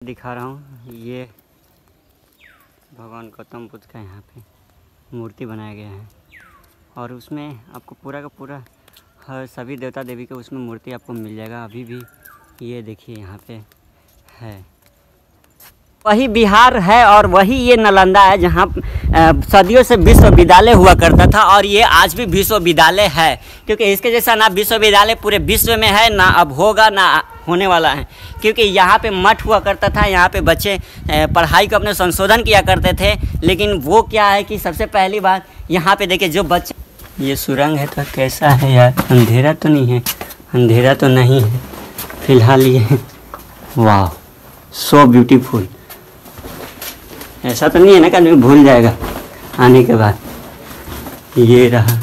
दिखा रहा हूँ। ये भगवान गौतम बुद्ध का यहाँ पे मूर्ति बनाया गया है और उसमें आपको पूरा का पूरा हर सभी देवता देवी के उसमें मूर्ति आपको मिल जाएगा। अभी भी ये देखिए यहाँ पे है, वही बिहार है और वही ये नालंदा है जहाँ सदियों से विश्वविद्यालय हुआ करता था और ये आज भी विश्वविद्यालय है, क्योंकि इसके जैसा ना विश्वविद्यालय पूरे विश्व में है, ना अब होगा, ना होने वाला है। क्योंकि यहाँ पे मठ हुआ करता था, यहाँ पे बच्चे पढ़ाई को अपने संशोधन किया करते थे। लेकिन वो क्या है कि सबसे पहली बात यहाँ पे देखिए जो बच्चे, ये सुरंग है तो कैसा है यार, अंधेरा तो नहीं है? अंधेरा तो नहीं है फिलहाल। ये वाह सो ब्यूटीफुल, ऐसा तो नहीं है ना कि आदमी भूल जाएगा आने के बाद। ये रहा।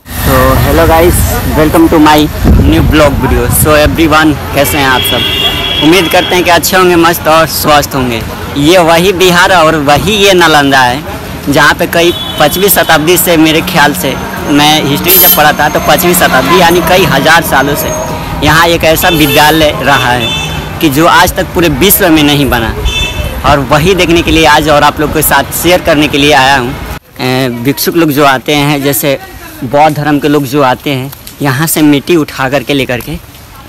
तो hello guys, welcome to my new blog video. So everyone, कैसे हैं आप सब? उम्मीद करते हैं कि अच्छे होंगे, मस्त और स्वस्थ होंगे। ये वही बिहार और वही ये नालंदा है जहाँ पे कई 5वीं शताब्दी से, मेरे ख्याल से मैं हिस्ट्री में पढ़ा था, तो 5वीं शताब्दी यानी कई हज़ार सालों से यहाँ एक ऐसा विद्यालय रहा है कि जो आज तक पूरे विश्व में नहीं बना। और वही देखने के लिए आज और आप लोग के साथ शेयर करने के लिए आया हूँ। भिक्षुक लोग जो आते हैं, जैसे बौद्ध धर्म के लोग जो आते हैं, यहाँ से मिट्टी उठा करके लेकर के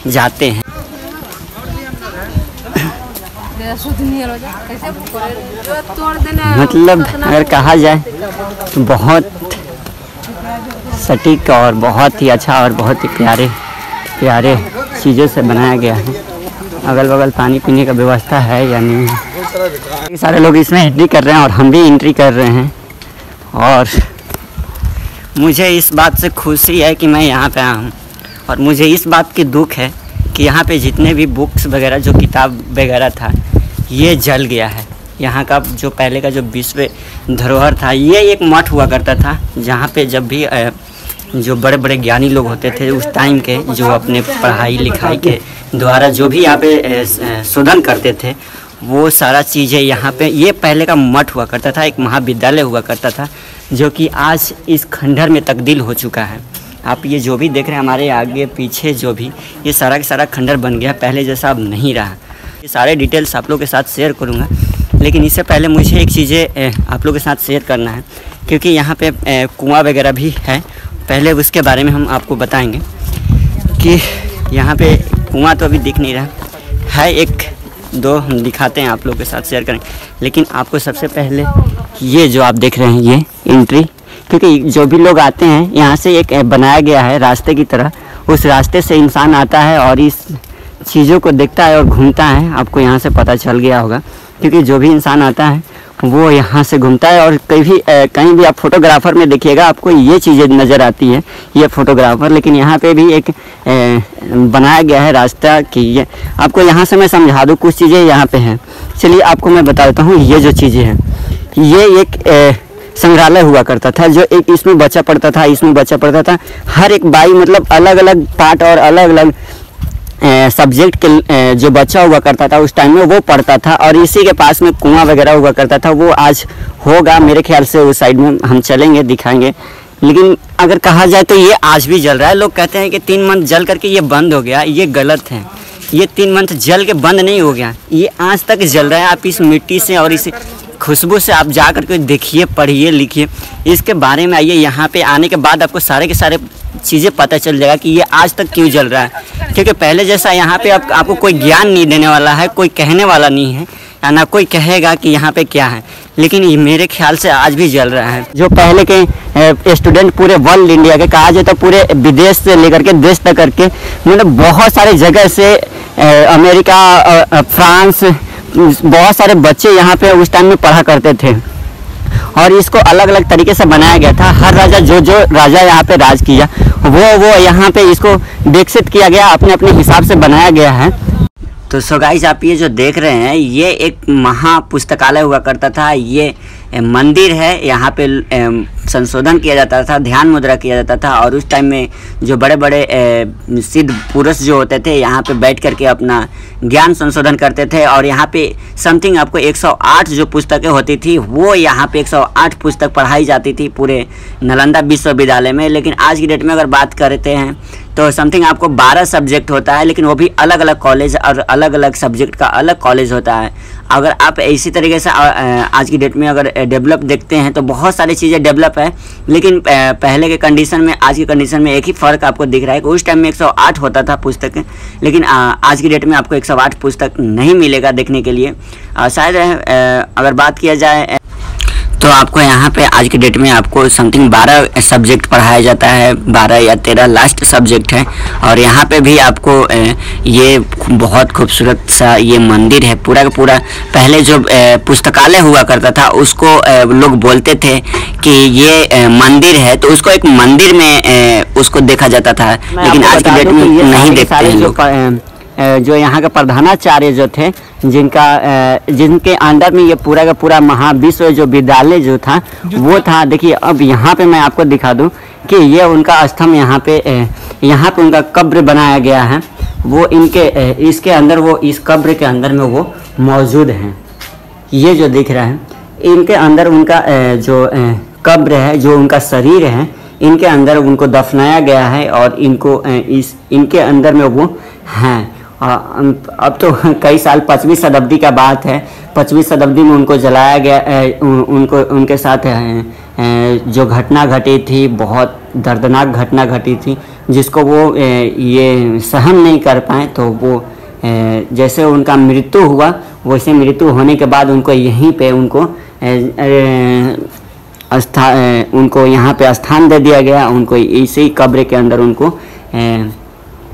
जाते हैं। मतलब अगर कहा जाए तो बहुत सटीक और बहुत ही अच्छा और बहुत ही प्यारे प्यारे चीज़ों से बनाया गया है। अगल बगल पानी पीने का व्यवस्था है या नहीं है। सारे लोग इसमें एंट्री कर रहे हैं और हम भी एंट्री कर रहे हैं। और मुझे इस बात से खुशी है कि मैं यहाँ पे आया हूँ, और मुझे इस बात की दुख है कि यहाँ पे जितने भी बुक्स वगैरह, जो किताब वगैरह था, ये जल गया है। यहाँ का जो पहले का जो विश्व धरोहर था, ये एक मठ हुआ करता था जहाँ पे जब भी जो बड़े बड़े ज्ञानी लोग होते थे उस टाइम के, जो अपने पढ़ाई लिखाई के द्वारा जो भी यहाँ पे शोधन करते थे, वो सारा चीज़ें यहाँ पे, ये पहले का मठ हुआ करता था, एक महाविद्यालय हुआ करता था, जो कि आज इस खंडहर में तब्दील हो चुका है। आप ये जो भी देख रहे हैं हमारे आगे पीछे, जो भी ये सारा का सारा खंडहर बन गया, पहले जैसा अब नहीं रहा। ये सारे डिटेल्स आप लोग के साथ शेयर करूँगा, लेकिन इससे पहले मुझे एक चीज़ें आप लोग के साथ शेयर करना है, क्योंकि यहाँ पे कुआँ वगैरह भी है। पहले उसके बारे में हम आपको बताएंगे कि यहाँ पे कुआँ तो अभी दिख नहीं रहा है, एक दो हम दिखाते हैं, आप लोग के साथ शेयर करेंगे। लेकिन आपको सबसे पहले ये जो आप देख रहे हैं, ये एंट्री, क्योंकि जो भी लोग आते हैं यहाँ से एक बनाया गया है रास्ते की तरह, उस रास्ते से इंसान आता है और इस चीज़ों को देखता है और घूमता है। आपको यहाँ से पता चल गया होगा, क्योंकि जो भी इंसान आता है वो यहाँ से घूमता है। और कहीं भी आप फोटोग्राफर में देखिएगा, आपको ये चीज़ें नज़र आती है, ये फोटोग्राफर। लेकिन यहाँ पे भी एक बनाया गया है रास्ता कि ये आपको यहाँ से मैं समझा दूँ, कुछ चीज़ें यहाँ पे हैं। चलिए आपको मैं बता देता हूँ। ये जो चीज़ें हैं, ये एक संग्रहालय हुआ करता था, जो एक इसमें बच्चा पढ़ता था, इसमें बच्चा पढ़ता था। हर एक बाई मतलब अलग अलग पार्ट और अलग अलग सब्जेक्ट के जो बच्चा हुआ करता था उस टाइम में, वो पढ़ता था। और इसी के पास में कुआं वगैरह हुआ करता था। वो आज होगा मेरे ख्याल से, उस साइड में हम चलेंगे, दिखाएंगे। लेकिन अगर कहा जाए तो ये आज भी जल रहा है। लोग कहते हैं कि 3 मंथ जल करके ये बंद हो गया, ये गलत है। ये 3 मंथ जल के बंद नहीं हो गया, ये आज तक जल रहा है। आप इस मिट्टी से और इस खुशबू से आप जा करके देखिए, पढ़िए, लिखिए, इसके बारे में आइए। यहाँ पे आने के बाद आपको सारे के सारे चीज़ें पता चल जाएगा कि ये आज तक क्यों जल रहा है। क्योंकि पहले जैसा यहाँ पे आपको कोई ज्ञान नहीं देने वाला है, कोई कहने वाला नहीं है, या ना कोई कहेगा कि यहाँ पे क्या है। लेकिन ये मेरे ख्याल से आज भी जल रहा है। जो पहले के स्टूडेंट पूरे वर्ल्ड इंडिया के, कहा जाए तो पूरे विदेश से लेकर के देश तक करके, मतलब बहुत सारे जगह से, अमेरिका, फ्रांस, बहुत सारे बच्चे यहाँ पे उस टाइम में पढ़ा करते थे। और इसको अलग अलग तरीके से बनाया गया था। हर राजा, जो राजा यहाँ पे राज किया, वो यहाँ पे इसको विकसित किया गया, अपने अपने हिसाब से बनाया गया है। तो सो गाइस, आप ये जो देख रहे हैं, ये एक महापुस्तकालय हुआ करता था। ये मंदिर है, यहाँ पे संशोधन किया जाता था, ध्यान मुद्रा किया जाता था। और उस टाइम में जो बड़े बड़े सिद्ध पुरुष जो होते थे यहाँ पे बैठ करके अपना ज्ञान संशोधन करते थे। और यहाँ पे समथिंग आपको 108 जो पुस्तकें होती थी वो यहाँ पे 108 पुस्तक पढ़ाई जाती थी पूरे नालंदा विश्वविद्यालय में। लेकिन आज की डेट में अगर बात करते हैं तो समथिंग आपको 12 सब्जेक्ट होता है, लेकिन वो भी अलग अलग कॉलेज और अलग अलग सब्जेक्ट का अलग कॉलेज होता है। अगर आप इसी तरीके से आज की डेट में अगर डेवलप देखते हैं तो बहुत सारी चीज़ें डेवलप है, लेकिन पहले के कंडीशन में आज की कंडीशन में एक ही फ़र्क आपको दिख रहा है कि उस टाइम में 108 होता था पुस्तकें, लेकिन आज की डेट में आपको 108 पुस्तक नहीं मिलेगा देखने के लिए। शायद अगर बात किया जाए तो आपको यहाँ पे आज की डेट में आपको समथिंग 12 सब्जेक्ट पढ़ाया जाता है, 12 या 13 लास्ट सब्जेक्ट है। और यहाँ पे भी आपको ये बहुत खूबसूरत सा ये मंदिर है पूरा का पूरा। पहले जो पुस्तकालय हुआ करता था उसको लोग बोलते थे कि ये मंदिर है, तो उसको एक मंदिर में उसको देखा जाता था, लेकिन आज की डेट में नहीं देखते हैं लोग। जो यहाँ का प्रधानाचार्य जो थे जिनके अंडर में ये पूरा का पूरा महाविश्व जो विद्यालय जो था वो था। देखिए अब यहाँ पे मैं आपको दिखा दूँ कि ये उनका स्तंभ यहाँ पे उनका कब्र बनाया गया है। वो इसके अंदर वो इस कब्र के अंदर में वो मौजूद हैं। ये जो दिख रहा है इनके अंदर उनका जो कब्र है, जो उनका शरीर है, इनके अंदर उनको दफनाया गया है और इनके अंदर में वो हैं। अब तो कई साल 5वीं शताब्दी का बात है, 5वीं शताब्दी में उनको जलाया गया। उनके साथ जो घटना घटी थी, बहुत दर्दनाक घटना घटी थी, जिसको वो ये सहन नहीं कर पाए। तो वो जैसे उनका मृत्यु हुआ वैसे मृत्यु होने के बाद उनको यहीं पे उनको यहाँ पे स्थान दे दिया गया। उनको इसी कब्र के अंदर उनको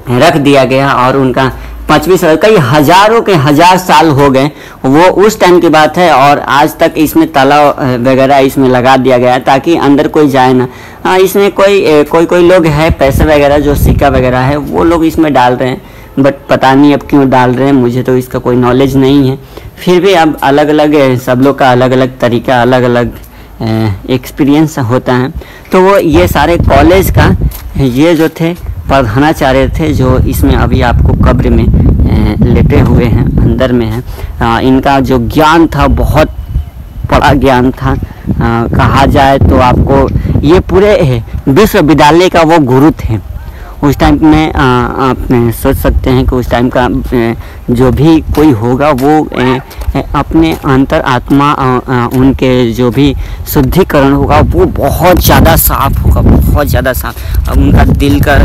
रख दिया गया। और उनका 5वीं सदी, कई हजारों के हजार साल हो गए, वो उस टाइम की बात है। और आज तक इसमें ताला वगैरह इसमें लगा दिया गया है ताकि अंदर कोई जाए ना। इसमें कोई लोग है पैसे वगैरह जो सिक्का वगैरह है वो लोग इसमें डाल रहे हैं, बट पता नहीं अब क्यों डाल रहे हैं, मुझे तो इसका कोई नॉलेज नहीं है। फिर भी अब अलग अलग सब लोग का अलग अलग तरीका, अलग अलग एक्सपीरियंस होता है। तो वो ये सारे कॉलेज का ये जो थे प्रधानाचार्य थे, जो इसमें अभी आपको कब्र में लेटे हुए हैं, अंदर में हैं। इनका जो ज्ञान था बहुत बड़ा ज्ञान था। कहा जाए तो आपको ये पूरे विश्वविद्यालय का वो गुरु थे। उस टाइम में आप सोच सकते हैं कि उस टाइम का जो भी कोई होगा वो अपने अंतर आत्मा उनके जो भी शुद्धिकरण होगा वो बहुत ज़्यादा साफ होगा, बहुत ज़्यादा साफ। अब उनका दिल का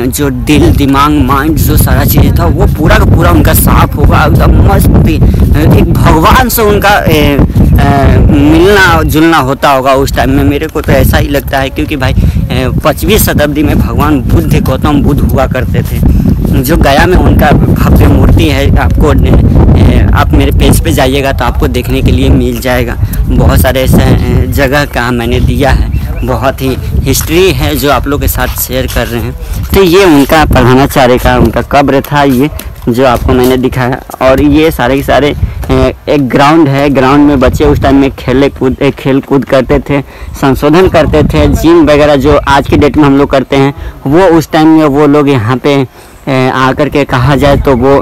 जो दिल दिमाग माइंड जो सारा चीज़ था वो पूरा का पूरा उनका साफ होगा, एकदम मस्त। एक भगवान से उनका मिलना जुलना होता होगा उस टाइम में। मेरे को तो ऐसा ही लगता है, क्योंकि भाई 5वीं शताब्दी में भगवान बुद्ध, गौतम बुद्ध हुआ करते थे। जो गया में उनका भव्य मूर्ति है, आपको आप मेरे पेज पे जाइएगा तो आपको देखने के लिए मिल जाएगा। बहुत सारे ऐसे जगह का मैंने दिया है, बहुत ही हिस्ट्री है जो आप लोग के साथ शेयर कर रहे हैं। तो ये उनका प्रधानाचार्य का उनका कब्र था, ये जो आपको मैंने दिखाया। और ये सारे के सारे एक ग्राउंड है, ग्राउंड में बच्चे उस टाइम में खेल कूद करते थे, संशोधन करते थे। जिम वगैरह जो आज की डेट में हम लोग करते हैं वो उस टाइम में वो लोग यहाँ पे आकर के कहा जाए तो वो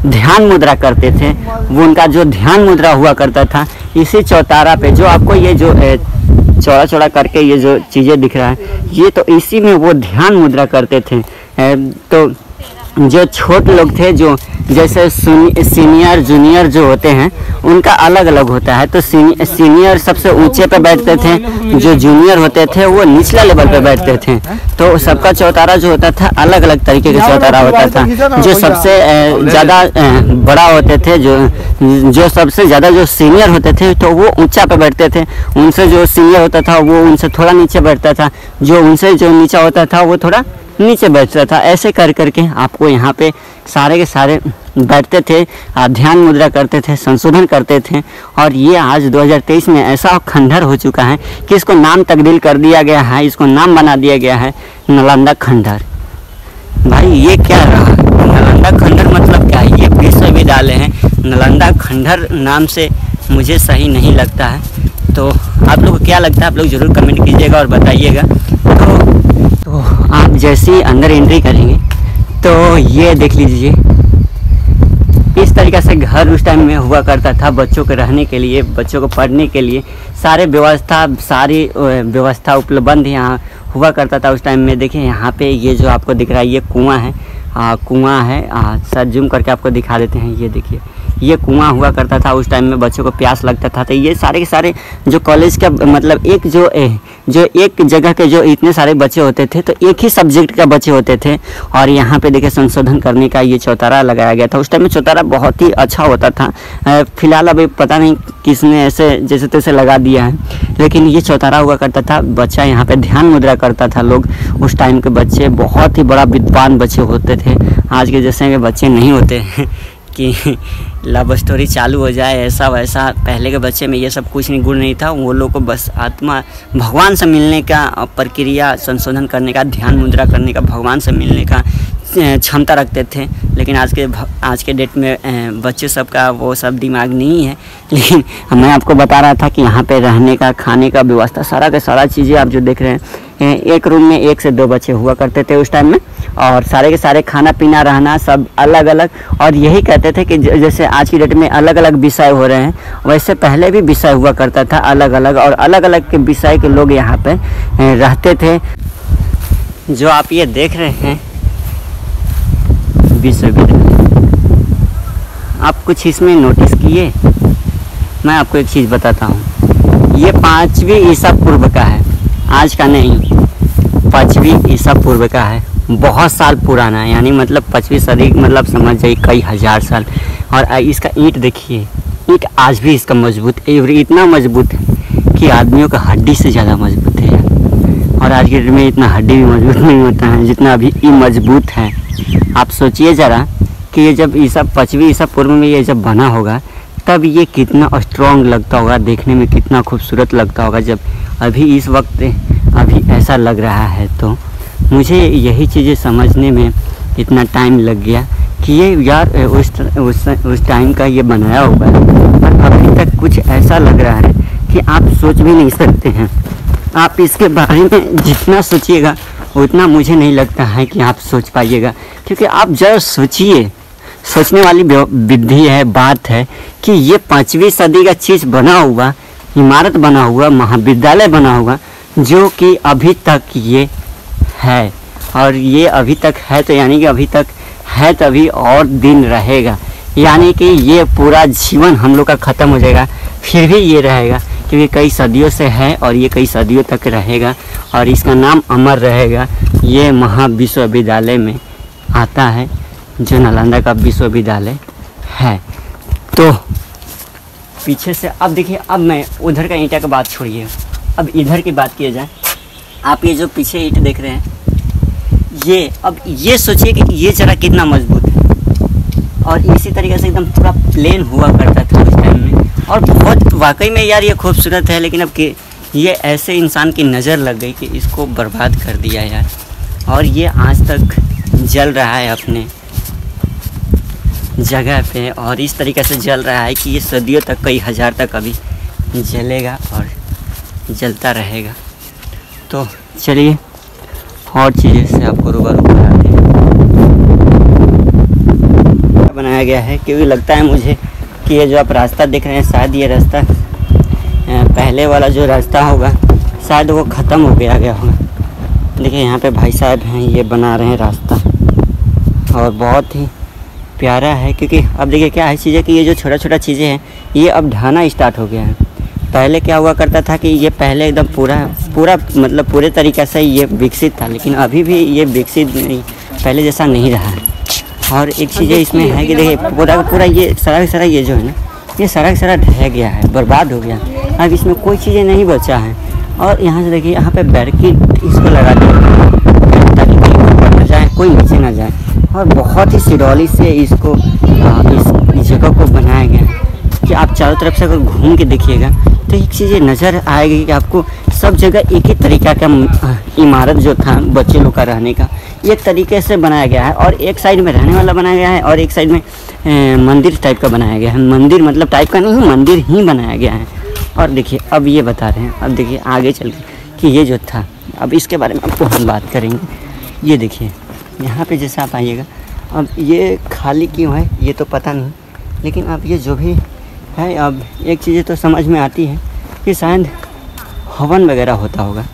ध्यान मुद्रा करते थे। वो उनका जो ध्यान मुद्रा हुआ करता था इसी चौतारा पे, जो आपको ये जो चौड़ा चौड़ा करके ये जो चीज़ें दिख रहा है, ये तो इसी में वो ध्यान मुद्रा करते थे। तो जो छोटे लोग थे, जो जैसे सीनियर जूनियर जो होते हैं उनका अलग अलग होता है। तो सीनियर सबसे ऊंचे पे बैठते थे, जो जूनियर होते थे वो निचला लेवल पे बैठते थे। तो सबका चौतारा जो होता था अलग अलग तरीके का चौतारा होता था। जो सबसे ज़्यादा बड़ा होते थे, जो सबसे ज़्यादा जो सीनियर होते थे तो वो ऊंचा पे बैठते थे। उनसे जो सीनियर होता था वो उनसे थोड़ा नीचे बैठता था, जो उनसे जो नीचा होता था वो थोड़ा नीचे बैठता था। ऐसे कर करके आपको यहाँ पे सारे के सारे बैठते थे, ध्यान मुद्रा करते थे, संशोधन करते थे। और ये आज 2023 में ऐसा खंडहर हो चुका है कि इसको नाम तब्दील कर दिया गया है, इसको नाम बना दिया गया है नालंदा खंडहर। भाई ये क्या रहा? नालंदा खंडहर मतलब क्या है? ये विश्वविद्यालय है, नालंदा खंडहर नाम से मुझे सही नहीं लगता है। तो आप लोग को क्या लगता है, आप लोग ज़रूर कमेंट कीजिएगा और बताइएगा। तो आप जैसे ही अंदर एंट्री करेंगे तो ये देख लीजिए, इस तरीक़े से घर उस टाइम में हुआ करता था बच्चों के रहने के लिए, बच्चों को पढ़ने के लिए सारी व्यवस्था उपलब्ध यहाँ हुआ करता था उस टाइम में। देखिए यहाँ पे ये जो आपको दिख रहा है ये कुआं है, कुआं है। सर जूम करके आपको दिखा देते हैं, ये देखिए ये कुआं हुआ करता था उस टाइम में, बच्चों को प्यास लगता था। तो ये सारे के सारे जो कॉलेज का मतलब एक जो एक जगह के जो इतने सारे बच्चे होते थे तो एक ही सब्जेक्ट का बच्चे होते थे। और यहाँ पे देखिए संशोधन करने का ये चौतारा लगाया गया था। उस टाइम में चौतारा बहुत ही अच्छा होता था। फिलहाल अभी पता नहीं किसने ऐसे जैसे तैसे लगा दिया है, लेकिन ये चौतारा हुआ करता था। बच्चा यहाँ पे ध्यान मुद्रा करता था लोग। उस टाइम के बच्चे बहुत ही बड़ा विद्वान बच्चे होते थे। आज के जैसे के बच्चे नहीं होते हैं कि लव स्टोरी चालू हो जाए ऐसा वैसा। पहले के बच्चे में ये सब कुछ नहीं, गुण नहीं था। वो लोग को बस आत्मा भगवान से मिलने का प्रक्रिया, संशोधन करने का, ध्यान मुद्रा करने का, भगवान से मिलने का क्षमता रखते थे। लेकिन आज के डेट में बच्चे सब का वो सब दिमाग नहीं है। लेकिन मैं आपको बता रहा था कि यहाँ पे रहने का, खाने का व्यवस्था, सारा का सारा चीज़ें आप जो देख रहे हैं, एक रूम में 1 से 2 बच्चे हुआ करते थे उस टाइम में। और सारे के सारे खाना पीना रहना सब अलग अलग। और यही कहते थे कि जैसे आज की डेट में अलग अलग विषय हो रहे हैं, वैसे पहले भी विषय हुआ करता था अलग अलग। और अलग अलग के विषय के लोग यहाँ पे रहते थे। जो आप ये देख रहे हैं विश्वविद्यालय, आप कुछ इसमें नोटिस किए? मैं आपको एक चीज़ बताता हूँ, ये 5वीं ईसा पूर्व का है, आज का नहीं, 5वीं ईसा पूर्व का है। बहुत साल पुराना है, यानी मतलब 5वीं सदी, मतलब समझ जाइए कई हजार साल। और इसका ईंट देखिए, ईंट आज भी इसका मजबूत है, इतना मजबूत है कि आदमियों का हड्डी से ज़्यादा मजबूत है। और आज के डेट में इतना हड्डी भी मजबूत नहीं होता है जितना अभी ये मजबूत है। आप सोचिए ज़रा कि ये जब 5वीं ईसा पूर्व में ये जब बना होगा तब ये कितना स्ट्रॉन्ग लगता होगा, देखने में कितना खूबसूरत लगता होगा। जब अभी इस वक्त अभी ऐसा लग रहा है, तो मुझे यही चीज़ें समझने में इतना टाइम लग गया कि ये यार उस टाइम का ये बनाया हुआ है, पर अभी तक कुछ ऐसा लग रहा है कि आप सोच भी नहीं सकते हैं। आप इसके बारे में जितना सोचिएगा उतना मुझे नहीं लगता है कि आप सोच पाइएगा। क्योंकि आप जरा सोचिए, सोचने वाली विधि है, बात है कि ये 5वीं सदी का चीज़ बना हुआ, इमारत बना हुआ, महाविद्यालय बना हुआ, जो कि अभी तक ये है। और ये अभी तक है तो यानी कि अभी तक है तभी और दिन रहेगा, यानी कि ये पूरा जीवन हम लोग का ख़त्म हो जाएगा फिर भी ये रहेगा, क्योंकि कई सदियों से है और ये कई सदियों तक रहेगा और इसका नाम अमर रहेगा। ये महाविश्वविद्यालय में आता है, जो नालंदा का विश्वविद्यालय है। तो पीछे से अब देखिए, अब मैं उधर का ईंटा की बात छोड़िए, अब इधर की बात किया जाए। आप ये जो पीछे ईंट देख रहे हैं, ये अब ये सोचिए कि ये जरा कितना मजबूत है। और इसी तरीके से एकदम पूरा प्लेन हुआ करता था उस टाइम में, और बहुत वाकई में यार ये खूबसूरत है। लेकिन अब कि ये ऐसे इंसान की नज़र लग गई कि इसको बर्बाद कर दिया यार। और ये आज तक जल रहा है अपने जगह पे, और इस तरीके से जल रहा है कि ये सदियों तक, कई हजार तक अभी जलेगा और जलता रहेगा। तो चलिए और चीज़ें से आपको रूबरू कराते हैं। बनाया गया है क्योंकि लगता है मुझे कि ये जो आप रास्ता देख रहे हैं, शायद ये रास्ता पहले वाला जो रास्ता होगा शायद वो ख़त्म हो गया होगा। देखिए यहाँ पे भाई साहब हैं, ये बना रहे हैं रास्ता, और बहुत ही प्यारा है। क्योंकि अब देखिए क्या है चीज़ें कि ये जो छोटा छोटा चीज़ें हैं ये अब ढाना स्टार्ट हो गया है। पहले क्या हुआ करता था कि ये पहले एकदम पूरा मतलब पूरे तरीक़े से ये विकसित था, लेकिन अभी भी ये विकसित नहीं, पहले जैसा नहीं रहा है। और एक चीज़ें इसमें है कि देखिए पूरा ये सारा ये जो है ना, ये सारा ढह गया है, बर्बाद हो गया। अब इसमें कोई चीज़ें नहीं बचा है। और यहाँ से देखिए, यहाँ पे बैरिकेड इसको लगा दिया ताकि कोई ऊपर न जाए, कोई नीचे ना जाए। और बहुत ही सिरौली से इसको इस जगह को बनाया गया है कि आप चारों तरफ से अगर घूम के देखिएगा तो एक चीज़ नज़र आएगी कि आपको सब जगह एक ही तरीक़ा का इमारत जो था बच्चे लोग का रहने का एक तरीके से बनाया गया है। और एक साइड में रहने वाला बनाया गया है और एक साइड में मंदिर टाइप का बनाया गया है। मंदिर मतलब टाइप का नहीं, मंदिर ही बनाया गया है। और देखिए अब ये बता रहे हैं, अब देखिए आगे चल के कि ये जो था, अब इसके बारे में आपको हम बात करेंगे। ये देखिए यहाँ पे जैसे आप आइएगा, अब ये खाली क्यों है ये तो पता नहीं, लेकिन अब ये जो भी है, अब एक चीज़ें तो समझ में आती है कि शायद हवन वगैरह होता होगा।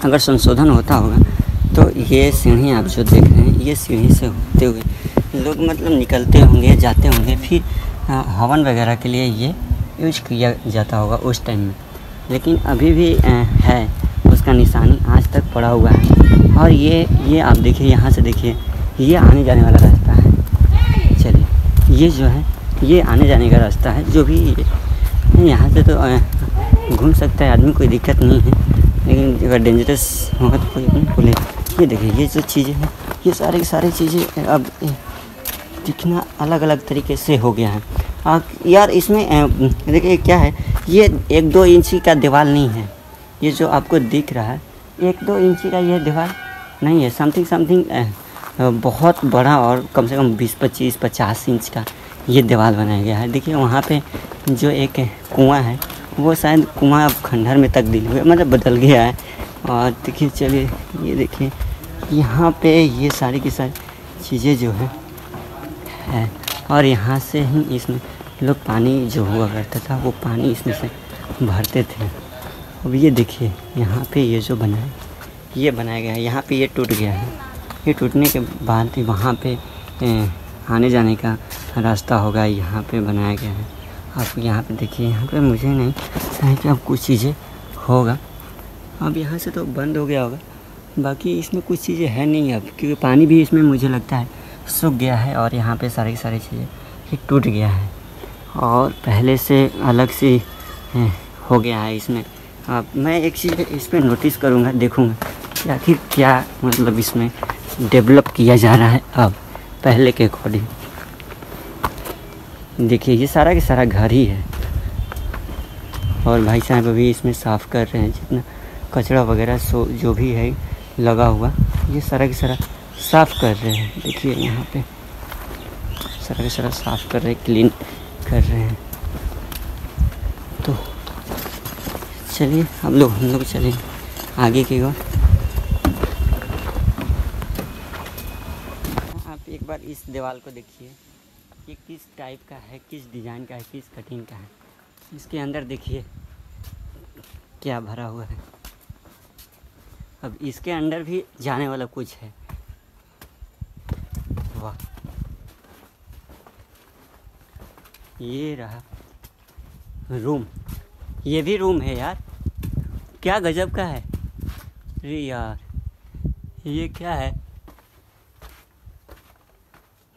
अगर संशोधन होता होगा तो ये सीढ़ी आप जो देख रहे हैं, ये सीढ़ी से होते हुए लोग मतलब निकलते होंगे, जाते होंगे, फिर हवन वगैरह के लिए ये यूज किया जाता होगा उस टाइम में। लेकिन अभी भी है, उसका निशानी आज तक पड़ा हुआ है। और ये आप देखिए, यहाँ से देखिए, ये आने जाने वाला रास्ता है। चलिए, ये जो है ये आने जाने का रास्ता है। जो भी यहाँ से तो घूम सकता है आदमी, कोई दिक्कत नहीं है, लेकिन अगर डेंजरस होगा तो कोई नहीं बोले। ये देखिए ये जो चीज़ें हैं, ये सारी चीज़ें अब दिखना अलग अलग तरीके से हो गया है। यार इसमें देखिए क्या है, ये 1-2 इंची का दीवार नहीं है। ये जो आपको दिख रहा है 1-2 इंची का ये दीवार नहीं है, समथिंग बहुत बड़ा, और कम से कम 20-25-50 इंच का ये दीवार बनाया गया है। देखिए वहाँ पे जो एक कुआं है, वो शायद कुआं अब खंडहर में तब्दील हुआ, मतलब बदल गया है। और देखिए, चलिए ये देखिए यहाँ पे ये सारी की सारी चीज़ें जो है, और यहाँ से ही इसमें लोग पानी जो हुआ करता था, वो पानी इसमें से भरते थे। अब ये देखिए यहाँ पे ये जो ये बनाया गया है, यहाँ पे ये टूट गया है। ये टूटने के बाद ही वहाँ पे आने जाने का रास्ता होगा, यहाँ पे बनाया गया है। आप यहाँ पे देखिए, यहाँ पे मुझे नहीं है कि अब कुछ चीज़ें होगा। अब यहाँ से तो बंद हो गया होगा, बाकी इसमें कुछ चीज़ें है नहीं अब, क्योंकि पानी भी इसमें मुझे लगता है सूख गया है। और यहाँ पे सारी चीज़ें ये टूट गया है और पहले से अलग से हो गया है इसमें। अब मैं एक चीज़ इस पर नोटिस करूँगा, देखूँगा कि आखिर क्या मतलब इसमें डेवलप किया जा रहा है अब पहले के अकॉर्डिंग। देखिए ये सारा के सारा घर ही है, और भाई साहब अभी इसमें साफ़ कर रहे हैं, जितना कचरा वगैरह जो भी है लगा हुआ, ये सारा के सारा साफ़ कर रहे हैं। देखिए यहाँ पे सारा के सारा साफ़ कर रहे हैं, क्लीन कर रहे हैं। तो चलिए हम लोग चलें आगे की ओर। आप एक बार इस दीवार को देखिए, ये किस टाइप का है, किस डिज़ाइन का है, किस कटिंग का है। इसके अंदर देखिए क्या भरा हुआ है। अब इसके अंदर भी जाने वाला कुछ है। वाह, ये रहा रूम, ये भी रूम है यार, क्या गजब का है। अरे यार ये क्या है,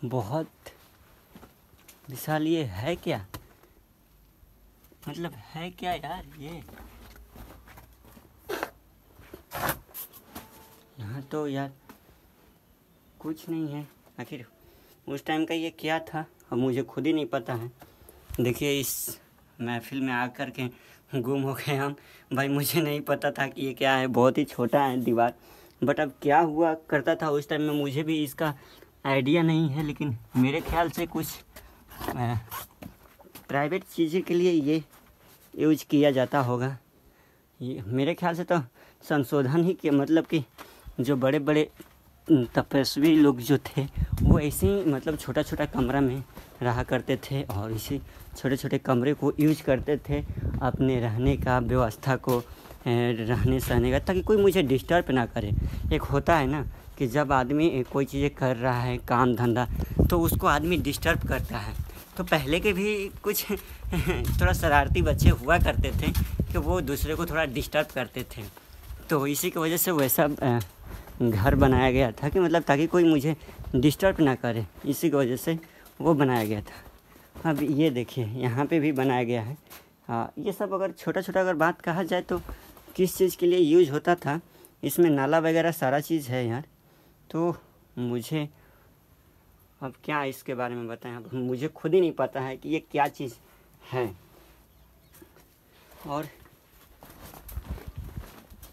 बहुत विशाल। ये है क्या, मतलब है क्या यार ये। यहाँ तो यार कुछ नहीं है, आखिर उस टाइम का ये क्या था अब मुझे खुद ही नहीं पता है। देखिए इस महफिल में आकर के गुम हो गए हम, भाई मुझे नहीं पता था कि ये क्या है। बहुत ही छोटा है दीवार, बट अब क्या हुआ करता था उस टाइम में मुझे भी इसका आइडिया नहीं है। लेकिन मेरे ख्याल से कुछ प्राइवेट चीज़ें के लिए ये यूज किया जाता होगा। ये मेरे ख्याल से तो संशोधन ही के, मतलब कि जो बड़े बड़े तपस्वी लोग जो थे वो ऐसे ही मतलब छोटा छोटा कमरा में रहा करते थे, और इसी छोटे छोटे कमरे को यूज करते थे अपने रहने का, व्यवस्था को, रहने सहने का, ताकि कोई मुझे डिस्टर्ब ना करे। एक होता है ना कि जब आदमी कोई चीज़ें कर रहा है, काम धंधा, तो उसको आदमी डिस्टर्ब करता है। तो पहले के भी कुछ थोड़ा शरारती बच्चे हुआ करते थे कि वो दूसरे को थोड़ा डिस्टर्ब करते थे। तो इसी की वजह से वैसा घर बनाया गया था कि मतलब ताकि कोई मुझे डिस्टर्ब ना करे, इसी की वजह से वो बनाया गया था। अब ये देखिए यहाँ पे भी बनाया गया है। ये सब अगर छोटा छोटा अगर बात कहा जाए तो किस चीज़ के लिए यूज होता था, इसमें नाला वगैरह सारा चीज़ है यार। तो मुझे अब क्या इसके बारे में बताएं, अब मुझे खुद ही नहीं पता है कि ये क्या चीज़ है। और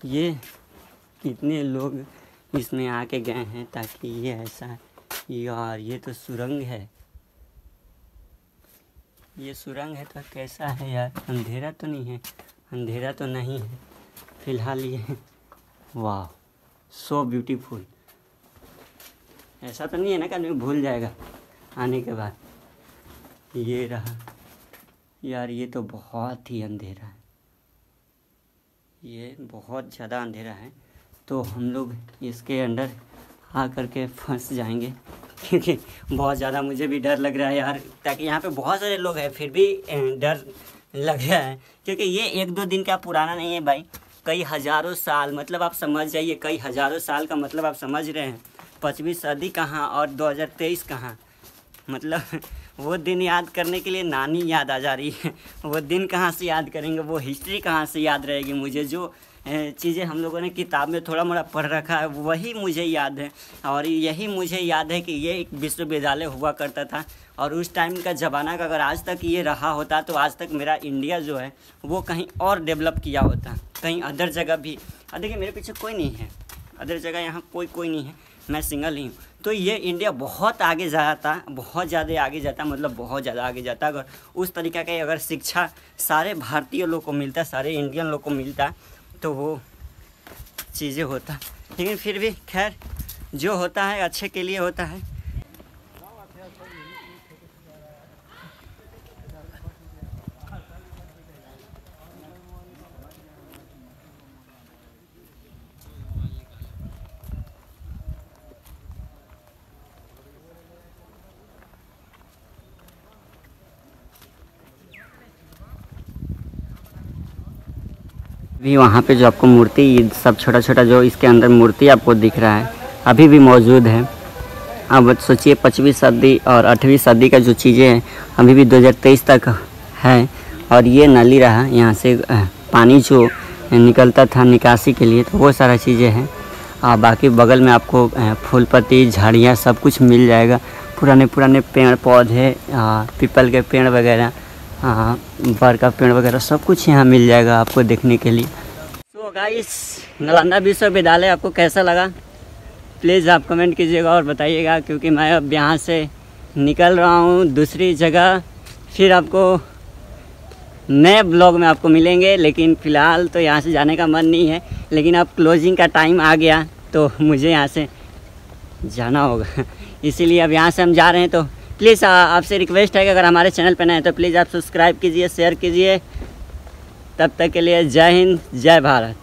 ये कितने लोग इसमें आके गए हैं ताकि ये ऐसा, यार ये तो सुरंग है। ये सुरंग है तो कैसा है यार, अंधेरा तो नहीं है? अंधेरा तो नहीं है फिलहाल ये। वाह, सो ब्यूटीफुल। ऐसा तो नहीं है ना कि आदमी भूल जाएगा आने के बाद। ये रहा यार, ये तो बहुत ही अंधेरा है, ये बहुत ज़्यादा अंधेरा है। तो हम लोग इसके अंदर आ करके फंस जाएंगे क्योंकि बहुत ज़्यादा मुझे भी डर लग रहा है यार। ताकि यहाँ पे बहुत सारे लोग हैं फिर भी डर लग रहा है, क्योंकि ये 1-2 दिन का पुराना नहीं है भाई, कई हज़ारों साल, मतलब आप समझ जाइए कई हज़ारों साल का मतलब आप समझ रहे हैं। 25वीं सदी कहाँ और 2023 कहाँ, मतलब वो दिन याद करने के लिए नानी याद आ जा रही है। वो दिन कहाँ से याद करेंगे, वो हिस्ट्री कहाँ से याद रहेगी मुझे। जो चीज़ें हम लोगों ने किताब में थोड़ा मोड़ा पढ़ रखा है वही मुझे याद है। और यही मुझे याद है कि ये एक विश्वविद्यालय हुआ करता था, और उस टाइम का ज़माना का अगर आज तक ये रहा होता तो आज तक मेरा इंडिया जो है वो कहीं और डेवलप किया होता, कहीं अदर जगह भी। और देखिए मेरे पीछे कोई नहीं है, अदर जगह यहाँ कोई नहीं है, मैं सिंगल ही हूँ। तो ये इंडिया बहुत आगे जाता, बहुत ज़्यादा आगे जाता, मतलब बहुत ज़्यादा आगे जाता अगर उस तरीक़ा का अगर शिक्षा सारे भारतीय लोग को मिलता, सारे इंडियन लोग को मिलता तो वो चीज़ें होता। लेकिन फिर भी खैर जो होता है अच्छे के लिए होता है। भी वहाँ पे जो आपको मूर्ति सब छोटा छोटा जो इसके अंदर मूर्ति आपको दिख रहा है अभी भी मौजूद है। अब सोचिए 25वीं सदी और 8वीं सदी का जो चीज़ें हैं अभी भी 2023 तक है। और ये नली रहा, यहाँ से पानी जो निकलता था निकासी के लिए, तो वो सारा चीज़ें हैं। और बाकी बगल में आपको फूल पत्ती झाड़ियाँ सब कुछ मिल जाएगा, पुराने पेड़ पौधे, पीपल के पेड़ वगैरह, बर का पेड़ वगैरह सब कुछ यहाँ मिल जाएगा आपको देखने के लिए। सो गाइस, नालंदा विश्वविद्यालय आपको कैसा लगा प्लीज़ आप कमेंट कीजिएगा और बताइएगा, क्योंकि मैं अब यहाँ से निकल रहा हूँ दूसरी जगह। फिर आपको नए ब्लॉग में आपको मिलेंगे, लेकिन फ़िलहाल तो यहाँ से जाने का मन नहीं है। लेकिन अब क्लोजिंग का टाइम आ गया तो मुझे यहाँ से जाना होगा, इसीलिए अब यहाँ से हम जा रहे हैं। तो प्लीज़ आपसे रिक्वेस्ट है कि अगर हमारे चैनल पर नए हैं तो प्लीज़ आप सब्सक्राइब कीजिए, शेयर कीजिए। तब तक के लिए जय हिंद, जय भारत।